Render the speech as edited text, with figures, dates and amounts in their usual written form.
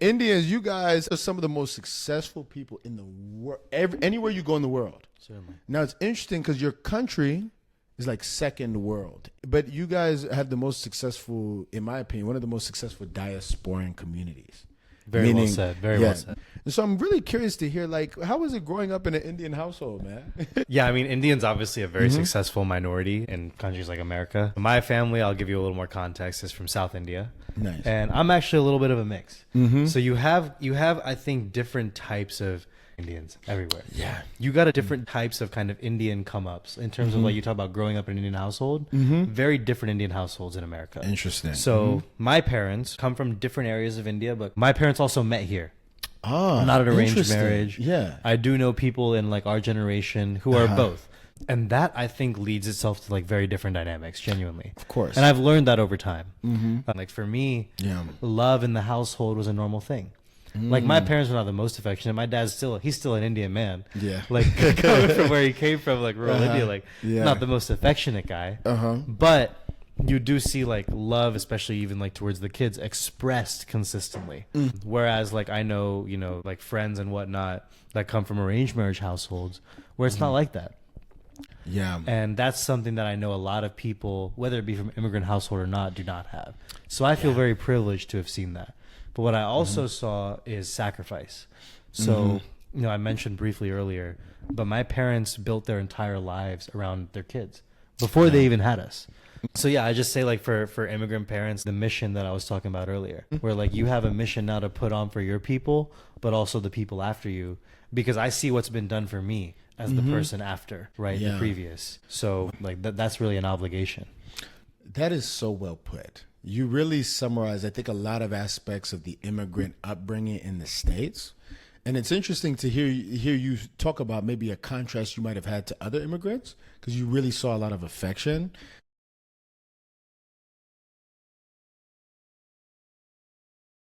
Indians, you guys are some of the most successful people in the world. Anywhere you go in the world. Certainly. Now it's interesting because your country is like second world, but you guys have the most successful, in my opinion, one of the most successful diasporan communities. Very well said. Very well said. And so I'm really curious to hear, like, how was it growing up in an Indian household, man? Yeah, I mean, Indians obviously a very successful minority in countries like America. My family, I'll give you a little more context, is from South India. Nice. And I'm actually a little bit of a mix. So you have, I think, different types of Indians everywhere. Yeah. You got a different types of kind of Indian come-ups in terms of like you talk about growing up in an Indian household. Very different Indian households in America. Interesting. So my parents come from different areas of India, but my parents also met here. Ah, Not an arranged interesting. marriage. Yeah. I do know people in like our generation who are both. And that I think leads itself to like very different dynamics, genuinely. Of course. And I've learned that over time. Like for me, Yeah. love in the household was a normal thing. Like my parents were not the most affectionate. My dad's he's still an Indian man. Yeah. Like coming from where he came from, like rural India, like Yeah. not the most affectionate guy. Uh-huh. But you do see like love, especially even like towards the kids, expressed consistently. Whereas like I know, like friends and whatnot that come from arranged marriage households where it's not like that. Yeah. And that's something that I know a lot of people, whether it be from immigrant household or not, do not have. So I feel very privileged to have seen that. But what I also saw is sacrifice. So, I mentioned briefly earlier, but my parents built their entire lives around their kids before they even had us. So yeah, I just say like for immigrant parents, the mission that I was talking about earlier, where like you have a mission now to put on for your people, but also the people after you, because I see what's been done for me as the person after, right? Yeah. The previous. So like that's really an obligation. That is so well put. You really summarize, I think, a lot of aspects of the immigrant upbringing in the States. And it's interesting to hear you talk about maybe a contrast you might have had to other immigrants, because you really saw a lot of affection.